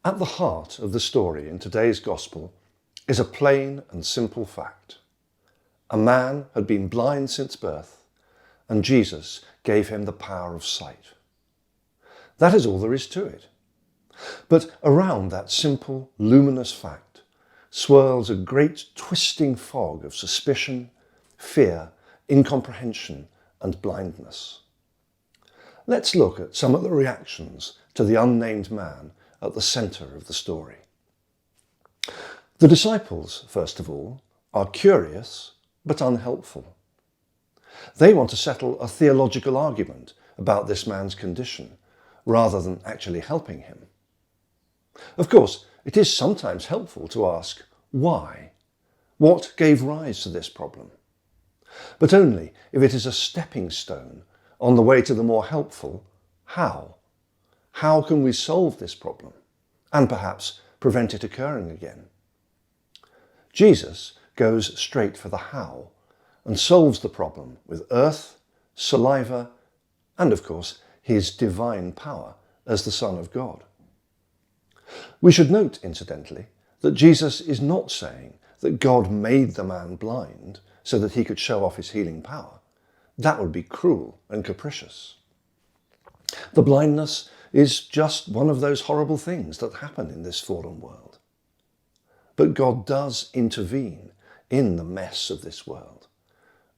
At the heart of the story in today's Gospel is a plain and simple fact. A man had been blind since birth, and Jesus gave him the power of sight. That is all there is to it. But around that simple, luminous fact swirls a great twisting fog of suspicion, fear, incomprehension, and blindness. Let's look at some of the reactions to the unnamed man at the centre of the story. The disciples, first of all, are curious but unhelpful. They want to settle a theological argument about this man's condition rather than actually helping him. Of course, it is sometimes helpful to ask why. What gave rise to this problem? But only if it is a stepping stone on the way to the more helpful how. How can we solve this problem and perhaps prevent it occurring again? Jesus goes straight for the how and solves the problem with earth, saliva, and of course his divine power as the Son of God. We should note, incidentally, that Jesus is not saying that God made the man blind so that he could show off his healing power. That would be cruel and capricious. The blindness is just one of those horrible things that happen in this fallen world. But God does intervene in the mess of this world,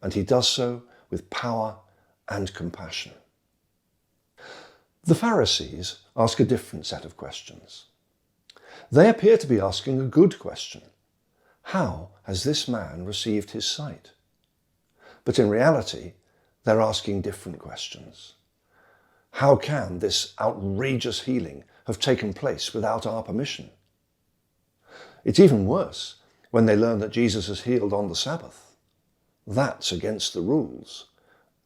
and he does so with power and compassion. The Pharisees ask a different set of questions. They appear to be asking a good question. How has this man received his sight? But in reality, they're asking different questions. How can this outrageous healing have taken place without our permission? It's even worse when they learn that Jesus has healed on the Sabbath. That's against the rules.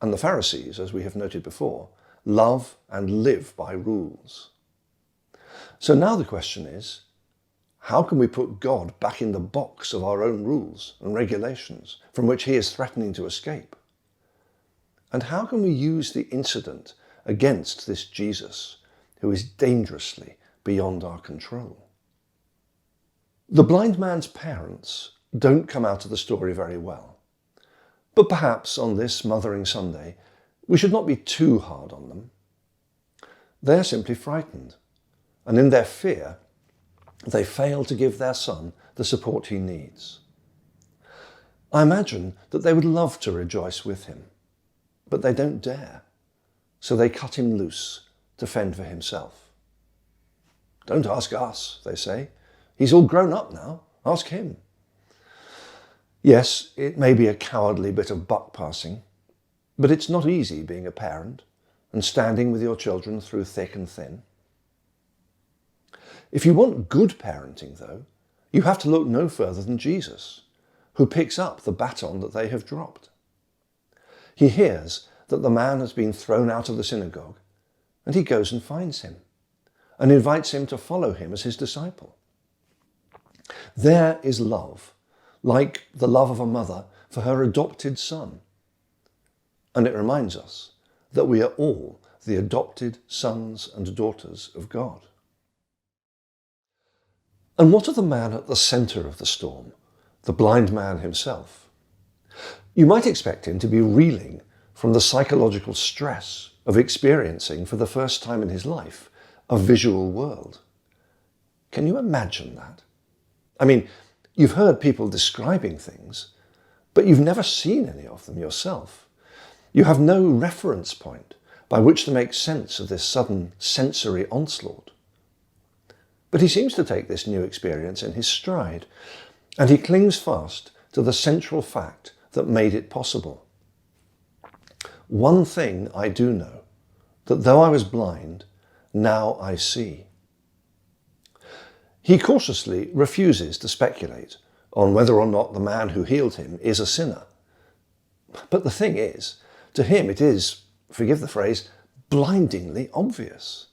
And the Pharisees, as we have noted before, love and live by rules. So now the question is, how can we put God back in the box of our own rules and regulations from which he is threatening to escape? And how can we use the incident against this Jesus who is dangerously beyond our control? The blind man's parents don't come out of the story very well. But perhaps on this Mothering Sunday, we should not be too hard on them. They're simply frightened, and in their fear, they fail to give their son the support he needs. I imagine that they would love to rejoice with him, but they don't dare, so they cut him loose to fend for himself. Don't ask us, they say. He's all grown up now. Ask him. Yes, it may be a cowardly bit of buck passing, but it's not easy being a parent and standing with your children through thick and thin. If you want good parenting, though, you have to look no further than Jesus, who picks up the baton that they have dropped. He hears that the man has been thrown out of the synagogue, and he goes and finds him and invites him to follow him as his disciple. There is love, like the love of a mother for her adopted son. And it reminds us that we are all the adopted sons and daughters of God. And what of the man at the centre of the storm, the blind man himself? You might expect him to be reeling from the psychological stress of experiencing for the first time in his life a visual world. Can you imagine that? I mean, you've heard people describing things, but you've never seen any of them yourself. You have no reference point by which to make sense of this sudden sensory onslaught. But he seems to take this new experience in his stride, and he clings fast to the central fact that made it possible. One thing I do know, that though I was blind, now I see. He cautiously refuses to speculate on whether or not the man who healed him is a sinner. But the thing is, to him it is, forgive the phrase, blindingly obvious.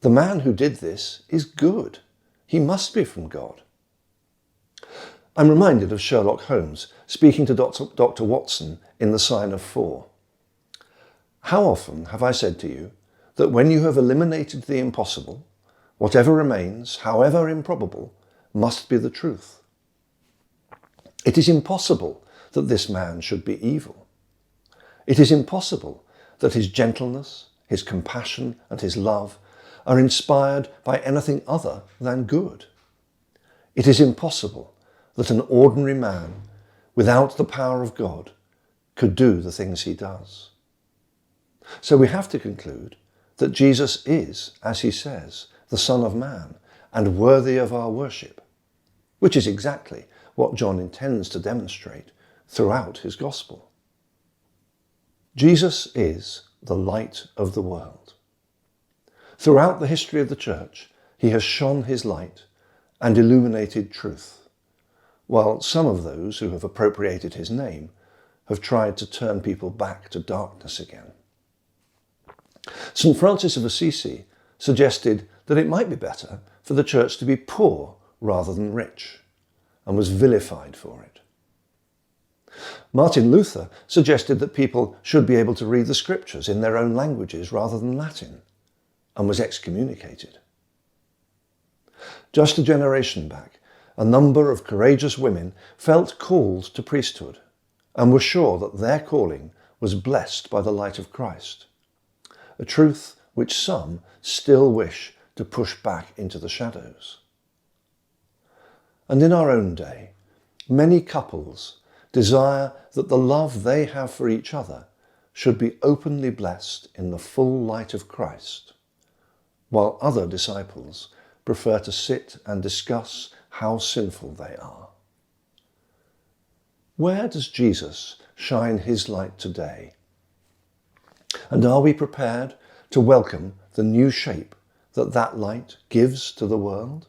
The man who did this is good. He must be from God. I'm reminded of Sherlock Holmes speaking to Dr. Watson in The Sign of 4. How often have I said to you that when you have eliminated the impossible, whatever remains, however improbable, must be the truth. It is impossible that this man should be evil. It is impossible that his gentleness, his compassion, and his love are inspired by anything other than good. It is impossible that an ordinary man, without the power of God, could do the things he does. So we have to conclude that Jesus is, as he says, the Son of Man and worthy of our worship, which is exactly what John intends to demonstrate throughout his gospel. Jesus is the light of the world. Throughout the history of the church, he has shone his light and illuminated truth, while some of those who have appropriated his name have tried to turn people back to darkness again. St. Francis of Assisi suggested that it might be better for the church to be poor rather than rich, and was vilified for it. Martin Luther suggested that people should be able to read the scriptures in their own languages rather than Latin, and was excommunicated. Just a generation back, a number of courageous women felt called to priesthood and were sure that their calling was blessed by the light of Christ, a truth which some still wish to push back into the shadows. And in our own day, many couples desire that the love they have for each other should be openly blessed in the full light of Christ, while other disciples prefer to sit and discuss how sinful they are. Where does Jesus shine his light today? And are we prepared to welcome the new shape that light gives to the world?